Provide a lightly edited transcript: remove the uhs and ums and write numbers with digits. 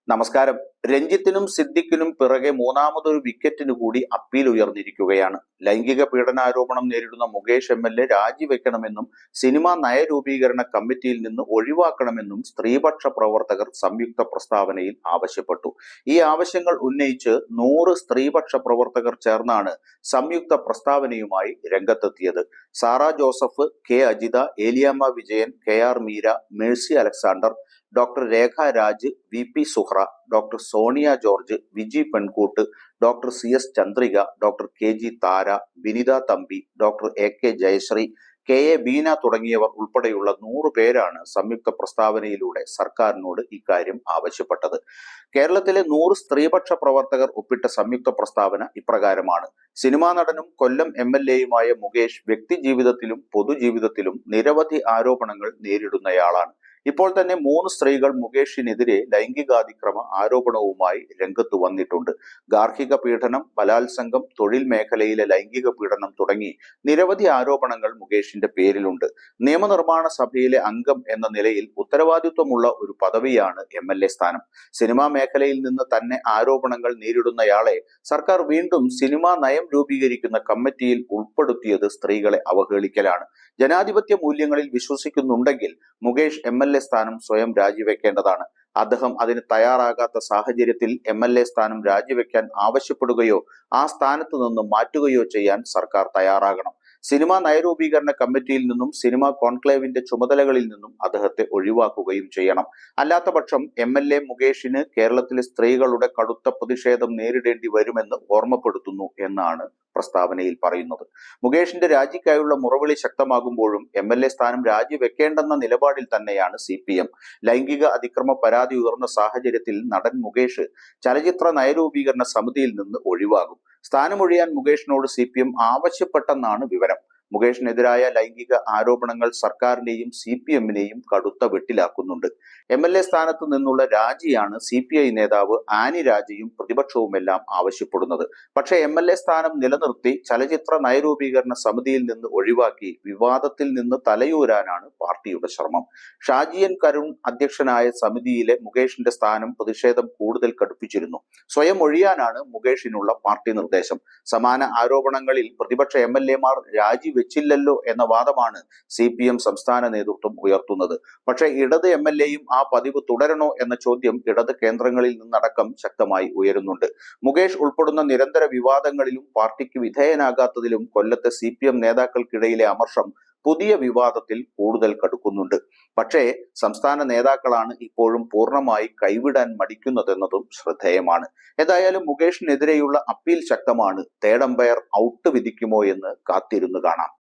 നമസ്കാരം. രഞ്ജിത്തിനും സിദ്ദിഖിനും പിറകെ മൂന്നാമതൊരു വിക്കറ്റിനു കൂടി അപ്പീൽ ഉയർന്നിരിക്കുകയാണ്. ലൈംഗിക പീഡനാരോപണം നേരിടുന്ന മുകേഷ് MLA രാജിവെക്കണമെന്നും സിനിമാ നയരൂപീകരണ കമ്മിറ്റിയിൽ നിന്ന് ഒഴിവാക്കണമെന്നും സ്ത്രീപക്ഷ പ്രവർത്തകർ സംയുക്ത പ്രസ്താവനയിൽ ആവശ്യപ്പെട്ടു. ഈ ആവശ്യങ്ങൾ ഉന്നയിച്ച് 100 സ്ത്രീപക്ഷ പ്രവർത്തകർ ചേർന്നാണ് സംയുക്ത പ്രസ്താവനയുമായി രംഗത്തെത്തിയത്. Sara Joseph, K Ajitha, Eliyamma Vijayan, KR Meera, Mercy Alexander, doctor Rekha Raj, VP Suhra, doctor Sonia George, Viji Penkoottu, doctor CS Chandrika, doctor KG Thara, Vinitha Thampi, doctor AK Jayashree, KA Beena തുടങ്ങിയവർ ഉൾപ്പെടെയുള്ള 100 പേരാണ് സംയുക്ത പ്രസ്താവനയിലൂടെ സർക്കാരിനോട് ഇക്കാര്യം ആവശ്യപ്പെട്ടത്. കേരളത്തിലെ 100 സ്ത്രീപക്ഷ പ്രവർത്തകർ ഒപ്പിട്ട സംയുക്ത പ്രസ്താവന ഇപ്രകാരമാണ്. സിനിമാ നടനും കൊല്ലം MLAയുമായ മുകേഷ് വ്യക്തി ജീവിതത്തിലും പൊതുജീവിതത്തിലും നിരവധി ആരോപണങ്ങൾ നേരിടുന്നയാളാണ്. ഇപ്പോൾ തന്നെ 3 സ്ത്രീകൾ മുകേഷിനെതിരെ ലൈംഗികാതിക്രമ ആരോപണവുമായി രംഗത്ത് വന്നിട്ടുണ്ട്. ഗാർഹിക പീഡനം, ബലാത്സംഗം, തൊഴിൽ മേഖലയിലെ ലൈംഗിക പീഡനം തുടങ്ങി നിരവധി ആരോപണങ്ങൾ മുകേഷിന്റെ പേരിലുണ്ട്. നിയമനിർമ്മാണ സഭയിലെ അംഗം എന്ന നിലയിൽ ഉത്തരവാദിത്വമുള്ള ഒരു പദവിയാണ് MLA സ്ഥാനം. സിനിമാ മേഖലയിൽ നിന്ന് തന്നെ ആരോപണങ്ങൾ നേരിടുന്നയാളെ സർക്കാർ വീണ്ടും സിനിമാ നയം രൂപീകരിക്കുന്ന കമ്മിറ്റിയിൽ ഉൾപ്പെടുത്തിയത് സ്ത്രീകളെ അവഹേളിക്കലാണ്. ജനാധിപത്യ മൂല്യങ്ങളിൽ വിശ്വസിക്കുന്നുണ്ടെങ്കിൽ മുകേഷ് MLA സ്ഥാനം സ്വയം രാജിവെക്കേണ്ടതാണ്. അദ്ദേഹം അതിന് തയ്യാറാകാത്ത സാഹചര്യത്തിൽ MLA സ്ഥാനം രാജിവെക്കാൻ ആവശ്യപ്പെടുകയോ ആ സ്ഥാനത്ത് നിന്ന് മാറ്റുകയോ ചെയ്യാൻ സർക്കാർ തയ്യാറാകണം. സിനിമാ നയരൂപീകരണ കമ്മിറ്റിയിൽ നിന്നും സിനിമാ കോൺക്ലേവിന്റെ ചുമതലകളിൽ നിന്നും അദ്ദേഹത്തെ ഒഴിവാക്കുകയും ചെയ്യണം. അല്ലാത്ത പക്ഷം MLA മുകേഷിന് കേരളത്തിലെ സ്ത്രീകളുടെ കടുത്ത പ്രതിഷേധം നേരിടേണ്ടി വരുമെന്ന് ഓർമ്മപ്പെടുത്തുന്നു എന്നാണ് പ്രസ്താവനയിൽ പറയുന്നത്. മുകേഷിന്റെ രാജിക്കായുള്ള മുറവിളി ശക്തമാകുമ്പോഴും MLA സ്ഥാനം രാജിവെക്കേണ്ടെന്ന നിലപാടിൽ തന്നെയാണ് CPM. ലൈംഗിക അതിക്രമ പരാതി ഉയർന്ന സാഹചര്യത്തിൽ നടൻ മുകേഷ് ചലച്ചിത്ര നയരൂപീകരണ സമിതിയിൽ നിന്ന് ഒഴിവാകും. സ്ഥാനമൊഴിയാൻ മുകേഷിനോട് CPM ആവശ്യപ്പെട്ടെന്നാണ് വിവരം. മുകേഷിനെതിരായ ലൈംഗിക ആരോപണങ്ങൾ സർക്കാരിനെയും CPMനെയും കടുത്ത വെട്ടിലാക്കുന്നുണ്ട്. MLA സ്ഥാനത്ത് നിന്നുള്ള രാജിയാണ് CPI നേതാവ് ആനി രാജയും പ്രതിപക്ഷവുമെല്ലാം ആവശ്യപ്പെടുന്നത്. പക്ഷേ MLA സ്ഥാനം നിലനിർത്തി ചലച്ചിത്ര നയരൂപീകരണ സമിതിയിൽ നിന്ന് ഒഴിവാക്കി വിവാദത്തിൽ നിന്ന് തലയൂരാനാണ് പാർട്ടിയുടെ ശ്രമം. ഷാജിയൻ കരുൺ അധ്യക്ഷനായ സമിതിയിലെ മുകേഷിന്റെ സ്ഥാനം പ്രതിഷേധം കൂടുതൽ കടുപ്പിച്ചിരുന്നു. സ്വയം ഒഴിയാനാണ് മുകേഷിനുള്ള പാർട്ടി നിർദ്ദേശം. സമാന ആരോപണങ്ങളിൽ പ്രതിപക്ഷ MLAമാർ രാജിവെച്ചില്ലല്ലോ എന്ന വാദമാണ് CPM സംസ്ഥാന നേതൃത്വം ഉയർത്തുന്നത്. പക്ഷേ ഇടത് MLAയും ആ പതിവ് തുടരണോ എന്ന ചോദ്യം ഇടത് കേന്ദ്രങ്ങളിൽ നിന്നടക്കം ശക്തമായി ഉയരുന്നുണ്ട്. മുകേഷ് ഉൾപ്പെടുന്ന നിരന്തര വിവാദങ്ങളിലും പാർട്ടിക്ക് വിധേയനാകാത്തതിലും കൊല്ലത്തെ CPM നേതാക്കൾക്കിടയിലെ അമർഷം പുതിയ വിവാദത്തിൽ കൂടുതൽ കടുക്കുന്നുണ്ട്. പക്ഷേ സംസ്ഥാന നേതാക്കളാണ് ഇപ്പോഴും പൂർണ്ണമായി കൈവിടാൻ മടിക്കുന്നതെന്നതും ശ്രദ്ധേയമാണ്. ഏതായാലും മുകേഷിനെതിരെയുള്ള അപ്പീൽ ശക്തമാണ്. തേർഡ് അമ്പയർ ഔട്ട് വിധിക്കുമോ എന്ന് കാത്തിരുന്നു കാണാം.